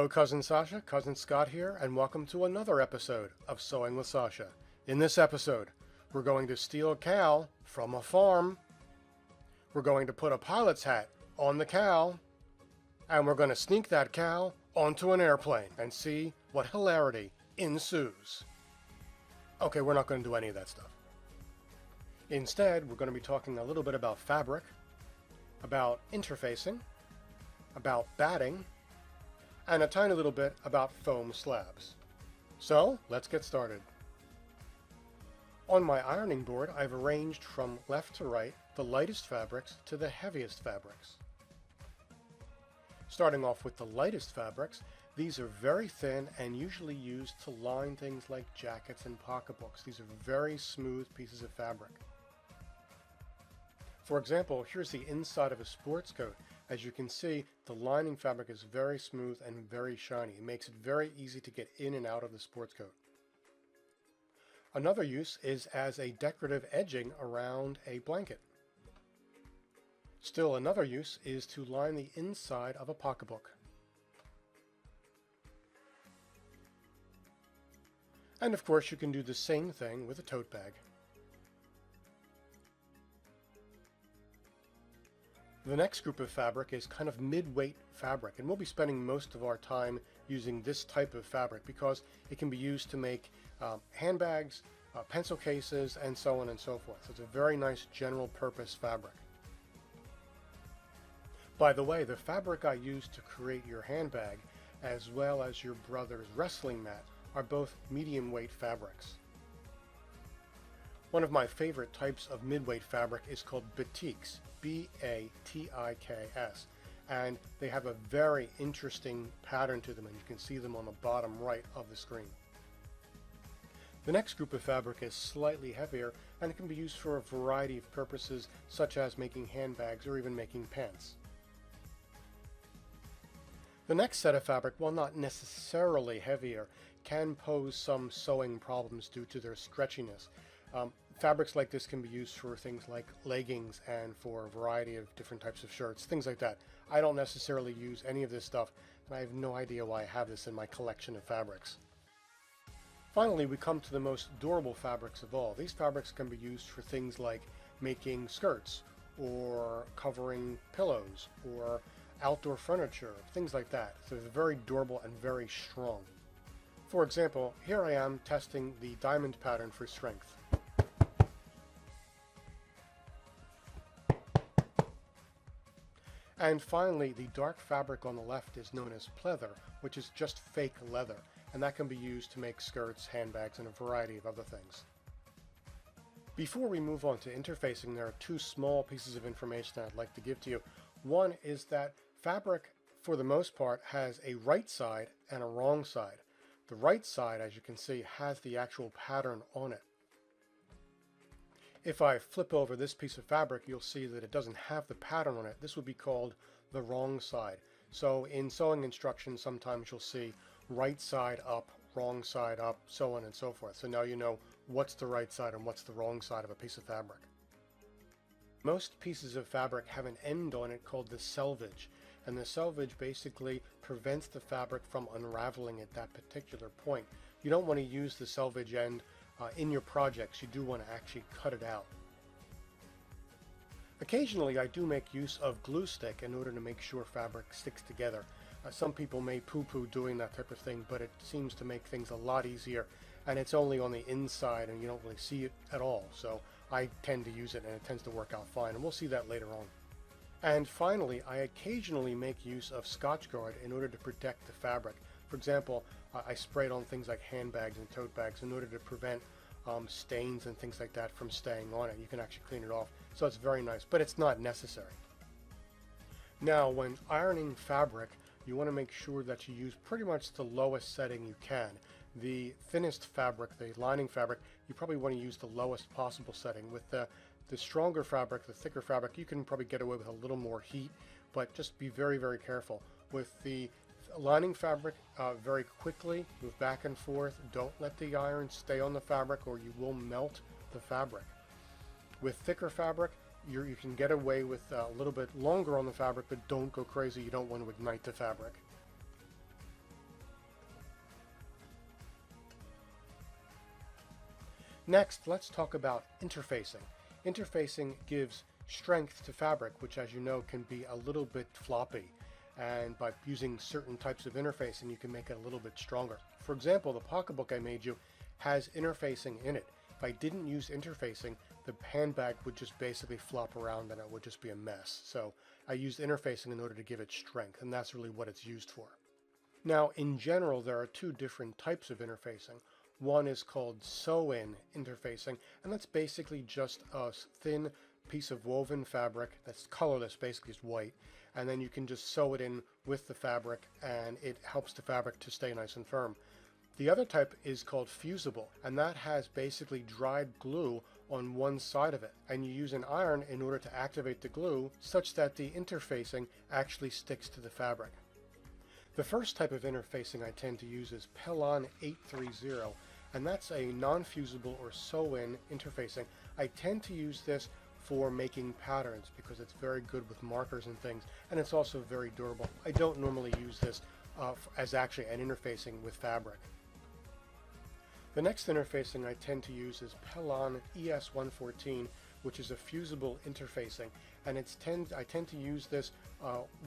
Hello, Cousin Sasha, Cousin Scott here, and welcome to another episode of Sewing with Sasha. In this episode, we're going to steal a cow from a farm, we're going to put a pilot's hat on the cow, and we're going to sneak that cow onto an airplane and see what hilarity ensues. Okay, we're not going to do any of that stuff. Instead, we're going to be talking a little bit about fabric, about interfacing, about batting, and a tiny little bit about foam slabs. So, let's get started. On my ironing board, I've arranged from left to right the lightest fabrics to the heaviest fabrics. Starting off with the lightest fabrics, these are very thin and usually used to line things like jackets and pocketbooks. These are very smooth pieces of fabric. For example, here's the inside of a sports coat. As you can see, the lining fabric is very smooth and very shiny. It makes it very easy to get in and out of the sports coat. Another use is as a decorative edging around a blanket. Still another use is to line the inside of a pocketbook. And of course you can do the same thing with a tote bag. The next group of fabric is kind of mid-weight fabric, and we'll be spending most of our time using this type of fabric because it can be used to make handbags, pencil cases, and so on and so forth. So it's a very nice general purpose fabric. By the way, the fabric I used to create your handbag as well as your brother's wrestling mat are both medium weight fabrics. One of my favorite types of mid-weight fabric is called batiks, B-A-T-I-K-S, and they have a very interesting pattern to them, and you can see them on the bottom right of the screen. The next group of fabric is slightly heavier, and it can be used for a variety of purposes, such as making handbags or even making pants. The next set of fabric, while not necessarily heavier, can pose some sewing problems due to their stretchiness. Fabrics like this can be used for things like leggings and for a variety of different types of shirts, things like that. I don't necessarily use any of this stuff, and I have no idea why I have this in my collection of fabrics. Finally, we come to the most durable fabrics of all. These fabrics can be used for things like making skirts, or covering pillows, or outdoor furniture, things like that. So they're very durable and very strong. For example, here I am testing the diamond pattern for strength. And finally, the dark fabric on the left is known as pleather, which is just fake leather, and that can be used to make skirts, handbags, and a variety of other things. Before we move on to interfacing, there are two small pieces of information I'd like to give to you. One is that fabric, for the most part, has a right side and a wrong side. The right side, as you can see, has the actual pattern on it. If I flip over this piece of fabric, you'll see that it doesn't have the pattern on it. This would be called the wrong side. So in sewing instructions, sometimes you'll see right side up, wrong side up, so on and so forth. So now you know what's the right side and what's the wrong side of a piece of fabric. Most pieces of fabric have an end on it called the selvage, and the selvage basically prevents the fabric from unraveling at that particular point. You don't want to use the selvage end in your projects. You do want to actually cut it out. Occasionally I do make use of glue stick in order to make sure fabric sticks together. Some people may poo-poo doing that type of thing, but it seems to make things a lot easier, and it's only on the inside and you don't really see it at all, so I tend to use it and it tends to work out fine, and we'll see that later on. And finally, I occasionally make use of Scotchgard in order to protect the fabric. For example, I spray it on things like handbags and tote bags in order to prevent stains and things like that from staying on it. You can actually clean it off, so it's very nice, but it's not necessary. Now, when ironing fabric, you want to make sure that you use pretty much the lowest setting you can. The thinnest fabric, the lining fabric, you probably want to use the lowest possible setting. With the stronger fabric, the thicker fabric, you can probably get away with a little more heat, but just be very, very careful. With the lining fabric, very quickly move back and forth. Don't let the iron stay on the fabric or you will melt the fabric. With thicker fabric, you can get away with a little bit longer on the fabric, but don't go crazy. You don't want to ignite the fabric. Next, let's talk about interfacing. Interfacing gives strength to fabric, which, as you know, can be a little bit floppy. And by using certain types of interfacing, you can make it a little bit stronger. For example, the pocketbook I made you has interfacing in it. If I didn't use interfacing, the handbag would just basically flop around and it would just be a mess. So I used interfacing in order to give it strength, and that's really what it's used for. Now, in general, there are two different types of interfacing. One is called sew-in interfacing, and that's basically just a thin piece of woven fabric that's colorless, basically it's white, and then you can just sew it in with the fabric and it helps the fabric to stay nice and firm. The other type is called fusible, and that has basically dried glue on one side of it, and you use an iron in order to activate the glue such that the interfacing actually sticks to the fabric. The first type of interfacing I tend to use is Pelon 830, and that's a non-fusible or sew-in interfacing. I tend to use this for making patterns because it's very good with markers and things, and it's also very durable. I don't normally use this as actually an interfacing with fabric. The next interfacing I tend to use is Pelon ES114, which is a fusible interfacing, and I tend to use this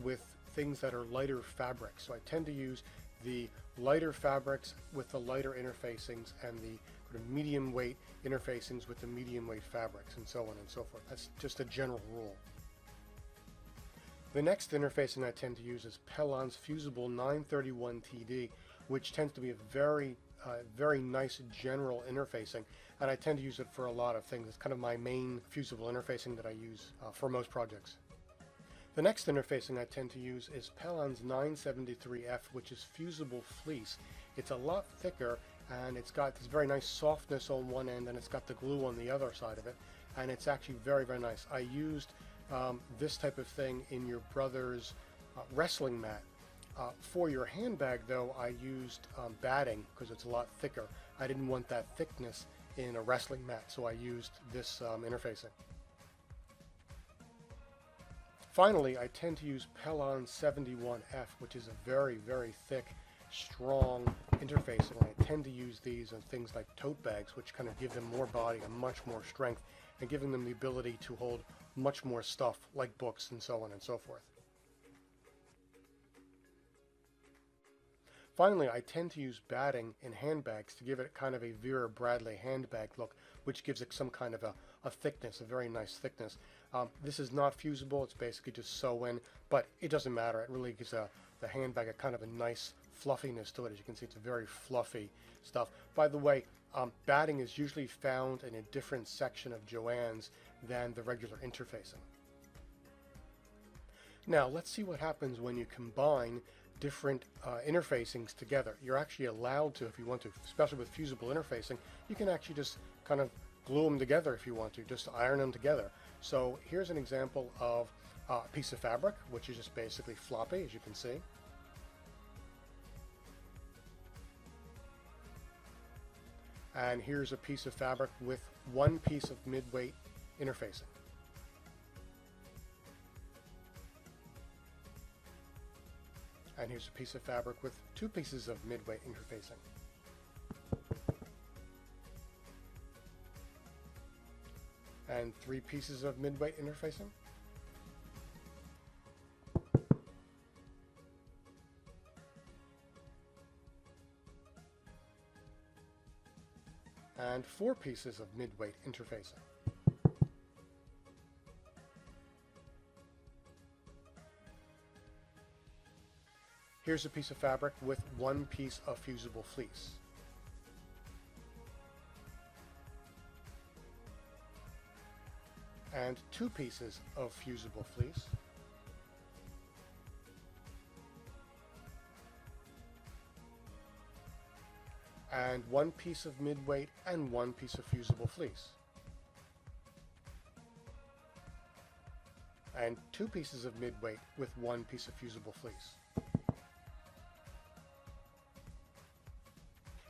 with things that are lighter fabrics. So I tend to use the lighter fabrics with the lighter interfacings and the sort of medium weight interfacings with the medium weight fabrics, and so on and so forth. That's just a general rule. The next interfacing I tend to use is Pelon's Fusible 931TD, which tends to be a very nice general interfacing, and I tend to use it for a lot of things. It's kind of my main fusible interfacing that I use for most projects. The next interfacing I tend to use is Pelon's 973F, which is fusible fleece. It's a lot thicker, and it's got this very nice softness on one end, and it's got the glue on the other side of it, and it's actually very, very nice. I used this type of thing in your brother's wrestling mat. For your handbag, though, I used batting because it's a lot thicker. I didn't want that thickness in a wrestling mat, so I used this interfacing. Finally, I tend to use Pelon 71F, which is a very, very thick, strong interfacing, and I tend to use these on things like tote bags, which kind of give them more body and much more strength, and giving them the ability to hold much more stuff, like books and so on and so forth. Finally, I tend to use batting in handbags to give it kind of a Vera Bradley handbag look, which gives it some kind of a thickness, a very nice thickness. This is not fusible, it's basically just sew-in, but it doesn't matter. It really gives the handbag a kind of a nice fluffiness to it. As you can see, it's a very fluffy stuff. By the way, batting is usually found in a different section of Joann's than the regular interfacing. Now, let's see what happens when you combine different interfacings together. You're actually allowed to, if you want to, especially with fusible interfacing, you can actually just kind of glue them together if you want to, just iron them together. So here's an example of a piece of fabric, which is just basically floppy, as you can see. And here's a piece of fabric with one piece of mid-weight interfacing. And here's a piece of fabric with two pieces of mid-weight interfacing. And three pieces of mid-weight interfacing. And four pieces of mid-weight interfacing. Here's a piece of fabric with one piece of fusible fleece. And two pieces of fusible fleece. And one piece of mid-weight and one piece of fusible fleece. And two pieces of mid-weight with one piece of fusible fleece.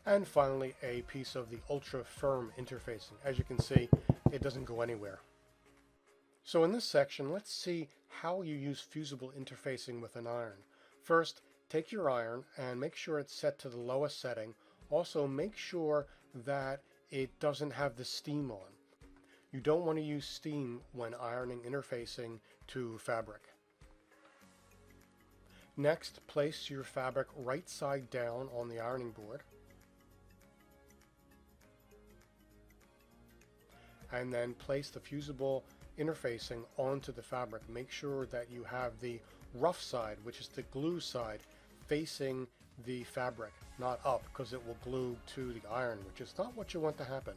And finally, a piece of the ultra firm interfacing. As you can see, it doesn't go anywhere. So in this section, let's see how you use fusible interfacing with an iron. First, take your iron and make sure it's set to the lowest setting. Also, make sure that it doesn't have the steam on. You don't want to use steam when ironing interfacing to fabric. Next, place your fabric right side down on the ironing board. And then place the fusible interfacing onto the fabric. Make sure that you have the rough side, which is the glue side, facing the fabric, not up, because it will glue to the iron, which is not what you want to happen.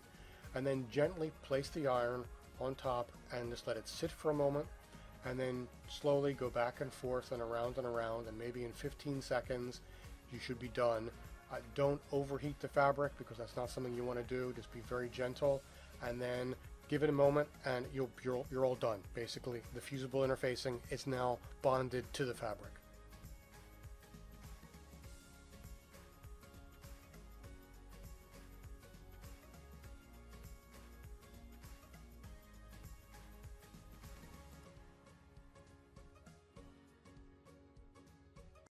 And then gently place the iron on top and just let it sit for a moment, and then slowly go back and forth and around, and maybe in 15 seconds you should be done. Don't overheat the fabric, because that's not something you want to do. Just be very gentle, and then give it a moment and you're all done. Basically, the fusible interfacing is now bonded to the fabric.